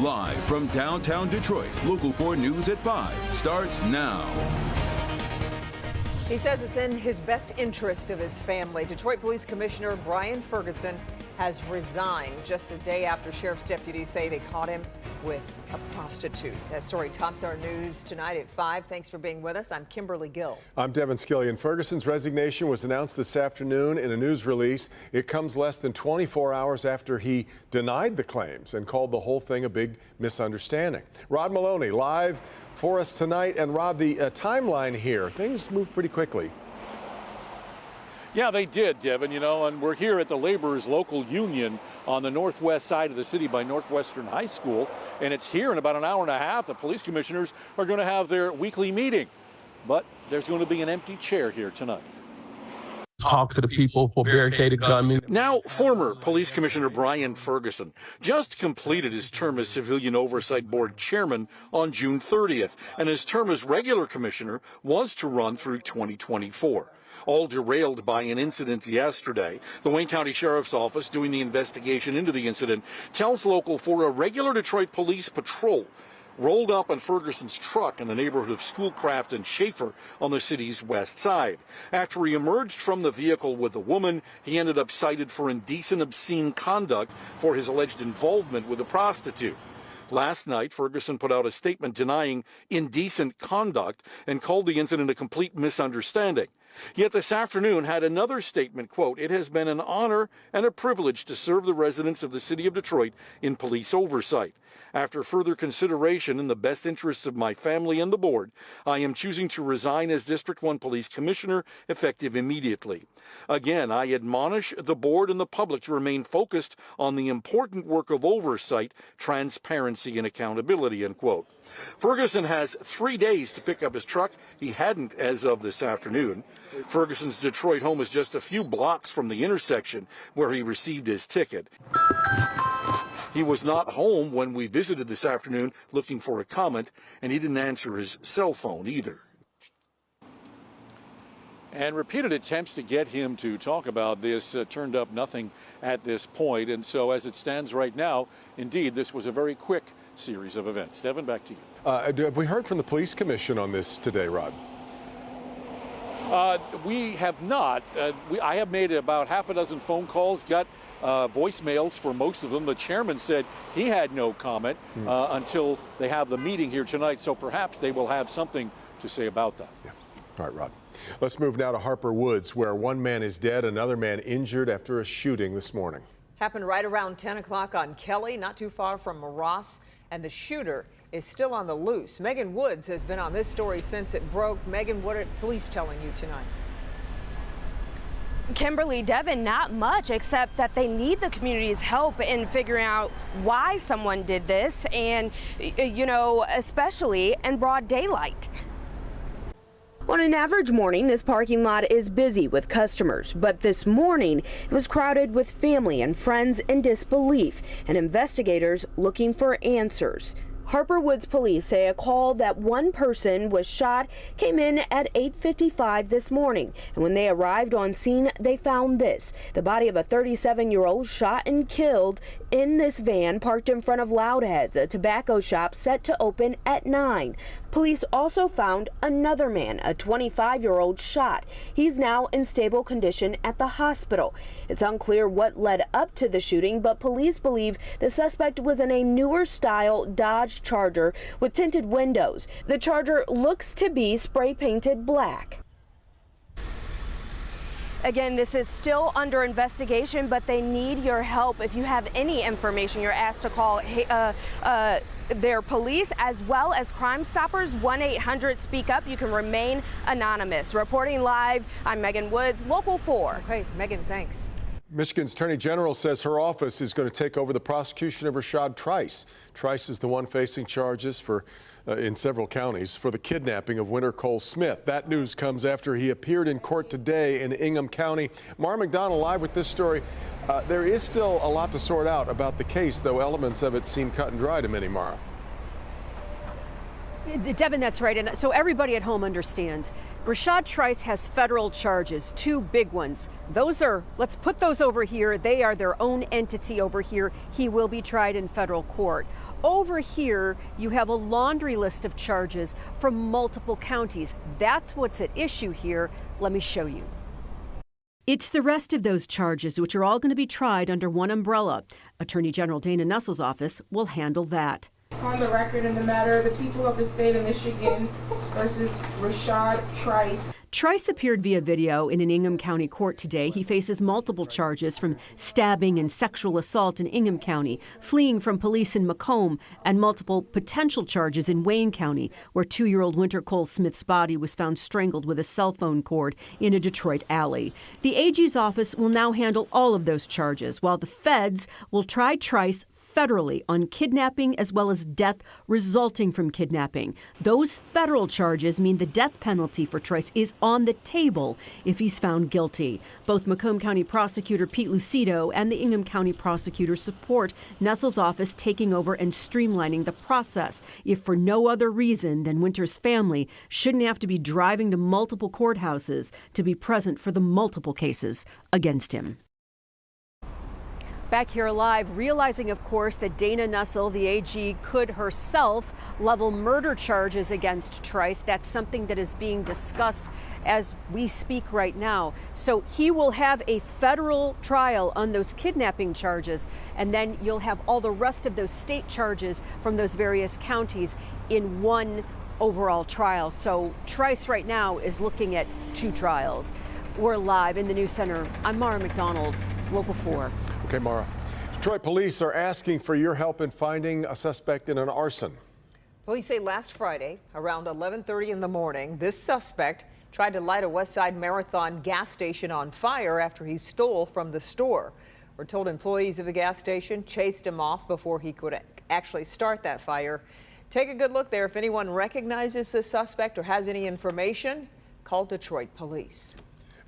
Live from downtown Detroit, Local 4 News at 5 starts now. He says it's in his best interest of his family. Detroit Police Commissioner Brian Ferguson has resigned just a day after sheriff's deputies say they caught him with a prostitute. That story tops our news tonight at 5. Thanks for being with us. I'm Kimberly Gill. I'm Devin Skillian. Ferguson's resignation was announced this afternoon in a news release. It comes less than 24 hours after he denied the claims and called the whole thing a big misunderstanding. Rod Maloney live for us tonight. And Rod, the timeline here, things moved pretty quickly. Yeah, they did, Devin, and we're here at the Laborers Local Union on the northwest side of the city by Northwestern High School. And it's here in about an hour and a half. The police commissioners are going to have their weekly meeting. But there's going to be an empty chair here tonight. Talk to the people for barricaded gunmen. Now, former Police Commissioner Brian Ferguson just completed his term as Civilian Oversight Board Chairman on June 30th, and his term as regular commissioner was to run through 2024. All derailed by an incident yesterday. The Wayne County Sheriff's Office, doing the investigation into the incident, tells Local 4 a regular Detroit police patrol rolled up on Ferguson's truck in the neighborhood of Schoolcraft and Schaefer on the city's west side. After he emerged from the vehicle with the woman, he ended up cited for indecent, obscene conduct for his alleged involvement with a prostitute. Last night, Ferguson put out a statement denying indecent conduct and called the incident a complete misunderstanding. Yet this afternoon had another statement, quote, "It has been an honor and a privilege to serve the residents of the city of Detroit in police oversight. After further consideration in the best interests of my family and the board, I am choosing to resign as District 1 Police Commissioner effective immediately. Again, I admonish the board and the public to remain focused on the important work of oversight, transparency, and accountability," end quote. Ferguson has 3 days to pick up his truck. He hadn't as of this afternoon. Ferguson's Detroit home is just a few blocks from the intersection where he received his ticket. He was not home when we visited this afternoon looking for a comment, and he didn't answer his cell phone either. And repeated attempts to get him to talk about this turned up nothing at this point. And so as it stands right now, indeed, this was a very quick series of events. Devin, back to you. Have we heard from the police commission on this today, Rod? We have not. I have made about half a dozen phone calls, got voicemails for most of them. The chairman said he had no comment until they have the meeting here tonight. So perhaps they will have something to say about that. Yeah. All right, Rod. Let's move now to Harper Woods, where one man is dead, another man injured after a shooting this morning. Happened right around 10 o'clock on Kelly, not too far from Ross, and the shooter is still on the loose. Megan Woods has been on this story since it broke. Megan, what are police telling you tonight? Kimberly, Devin, not much, except that they need the community's help in figuring out why someone did this, and, especially in broad daylight. On an average morning, this parking lot is busy with customers, but this morning it was crowded with family and friends in disbelief and investigators looking for answers. Harper Woods police say a call that one person was shot came in at 8:55 this morning, and when they arrived on scene, they found this: the body of a 37-year-old shot and killed in this van parked in front of Loudheads, a tobacco shop set to open at 9. Police also found another man, a 25-year-old, shot. He's now in stable condition at the hospital. It's unclear what led up to the shooting, but police believe the suspect was in a newer style Dodge Charger with tinted windows. The Charger looks to be spray painted black. Again, this is still under investigation, but they need your help. If you have any information, you're asked to call their police as well as Crime Stoppers, 1-800-SPEAK-UP. You can remain anonymous. Reporting live, I'm Megan Woods, Local 4. Okay, Megan, thanks. Michigan's Attorney General says her office is going to take over the prosecution of Rashad Trice. Trice is the one facing charges in several counties for the kidnapping of Winter Cole Smith. That news comes after he appeared in court today in Ingham County. Mara McDonald live with this story. There is still a lot to sort out about the case, though elements of it seem cut and dry to many, Mara. Devin, that's right. And so everybody at home understands. Rashad Trice has federal charges, 2 big ones. Let's put those over here. They are their own entity over here. He will be tried in federal court. Over here, you have a laundry list of charges from multiple counties. That's what's at issue here. Let me show you. It's the rest of those charges, which are all going to be tried under one umbrella. Attorney General Dana Nussel's office will handle that. On the record in the matter, the people of the state of Michigan versus Rashad Trice. Trice appeared via video in an Ingham County court today. He faces multiple charges from stabbing and sexual assault in Ingham County, fleeing from police in Macomb, and multiple potential charges in Wayne County, where 2-year-old Winter Cole Smith's body was found strangled with a cell phone cord in a Detroit alley. The AG's office will now handle all of those charges, while the feds will try Trice federally on kidnapping as well as death resulting from kidnapping. Those federal charges mean the death penalty for Trice is on the table if he's found guilty. Both Macomb County Prosecutor Pete Lucido and the Ingham County Prosecutor support Nussel's office taking over and streamlining the process, if for no other reason than Winter's family shouldn't have to be driving to multiple courthouses to be present for the multiple cases against him. Back here live, realizing, of course, that Dana Nussel, the AG, could herself level murder charges against Trice. That's something that is being discussed as we speak right now. So he will have a federal trial on those kidnapping charges, and then you'll have all the rest of those state charges from those various counties in one overall trial. So Trice right now is looking at 2 trials. We're live in the News Center. I'm Mara McDonald, Local 4. Okay, Mara. Detroit police are asking for your help in finding a suspect in an arson. Police say last Friday, around 11:30 in the morning, this suspect tried to light a West Side Marathon gas station on fire after he stole from the store. We're told employees of the gas station chased him off before he could actually start that fire. Take a good look there. If anyone recognizes the suspect or has any information, call Detroit police.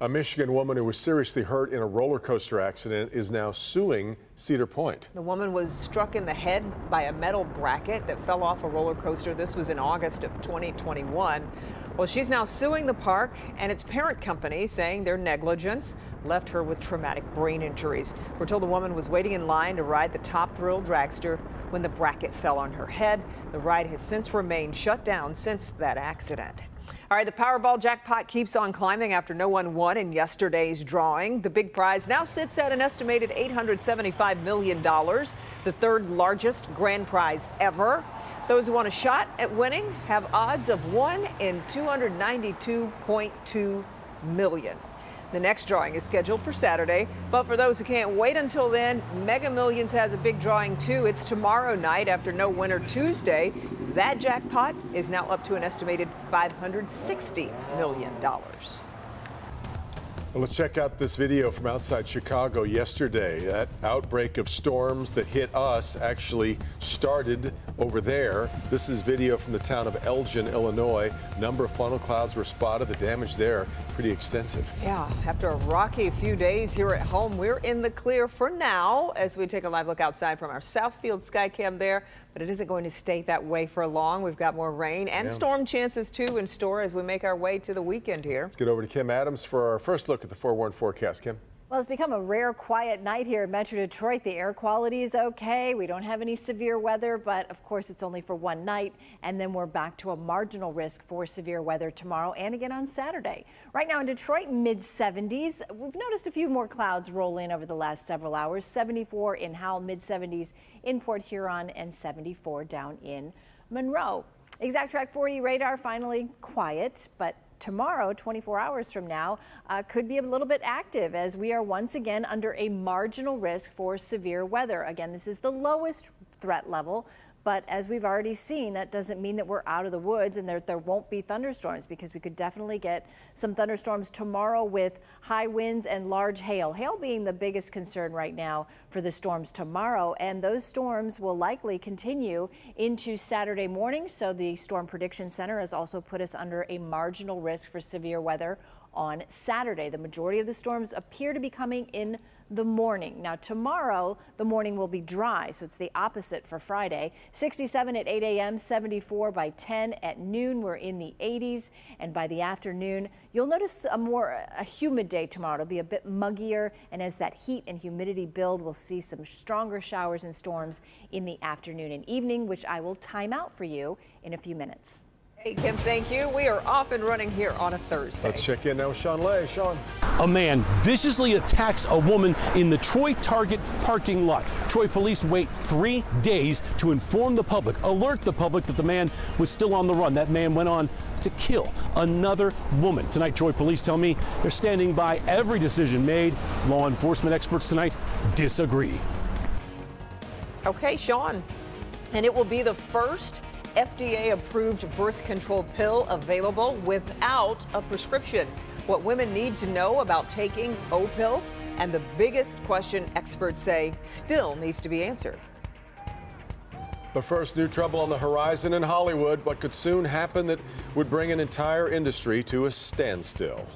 A Michigan woman who was seriously hurt in a roller coaster accident is now suing Cedar Point. The woman was struck in the head by a metal bracket that fell off a roller coaster. This was in August of 2021. Well, she's now suing the park and its parent company, saying their negligence left her with traumatic brain injuries. We're told the woman was waiting in line to ride the Top Thrill dragster when the bracket fell on her head. The ride has since remained shut down since that accident. All right, the Powerball jackpot keeps on climbing after no one won in yesterday's drawing. The big prize now sits at an estimated $875 million, the 3rd largest grand prize ever. Those who want a shot at winning have odds of 1 in 292.2 million. The next drawing is scheduled for Saturday, but for those who can't wait until then, Mega Millions has a big drawing too. It's tomorrow night after no winner Tuesday. That jackpot is now up to an estimated $560 million. Well, let's check out this video from outside Chicago yesterday. That outbreak of storms that hit us actually started over there. This is video from the town of Elgin, Illinois. Number of funnel clouds were spotted. The damage there pretty extensive. Yeah, after a rocky few days here at home, we're in the clear for now as we take a live look outside from our Southfield Skycam there, but it isn't going to stay that way for long. We've got more rain and storm chances too in store as we make our way to the weekend here. Let's get over to Kim Adams for our first look at the 4-1 forecast. Kim. Well, it's become a rare quiet night here in Metro Detroit. The air quality is okay. We don't have any severe weather, but of course it's only for one night. And then we're back to a marginal risk for severe weather tomorrow and again on Saturday. Right now in Detroit, mid-70s. We've noticed a few more clouds roll in over the last several hours. 74 in Howell, mid-70s in Port Huron, and 74 down in Monroe. Exact Track 40 radar finally quiet, but tomorrow, 24 hours from now, could be a little bit active as we are once again under a marginal risk for severe weather. Again, this is the lowest threat level, but as we've already seen, that doesn't mean that we're out of the woods and there won't be thunderstorms, because we could definitely get some thunderstorms tomorrow with high winds and large hail. Hail being the biggest concern right now for the storms tomorrow, and those storms will likely continue into Saturday morning. So the Storm Prediction Center has also put us under a marginal risk for severe weather on Saturday. The majority of the storms appear to be coming in the morning. Now tomorrow, the morning will be dry, so it's the opposite for Friday. 67 at 8 a.m., 74 by 10 at noon. We're in the 80s, and by the afternoon, you'll notice a humid day tomorrow. It'll be a bit muggier, and as that heat and humidity build, we'll see some stronger showers and storms in the afternoon and evening, which I will time out for you in a few minutes. Hey, Kim, thank you. We are off and running here on a Thursday. Let's check in now with Sean Lay. Sean. A man viciously attacks a woman in the Troy Target parking lot. Troy police wait 3 days to inform the public, alert the public that the man was still on the run. That man went on to kill another woman. Tonight, Troy police tell me they're standing by every decision made. Law enforcement experts tonight disagree. Okay, Sean. And it will be the first FDA-approved birth control pill available without a prescription. What women need to know about taking O-pill, and the biggest question experts say still needs to be answered. But first, new trouble on the horizon in Hollywood. What could soon happen that would bring an entire industry to a standstill.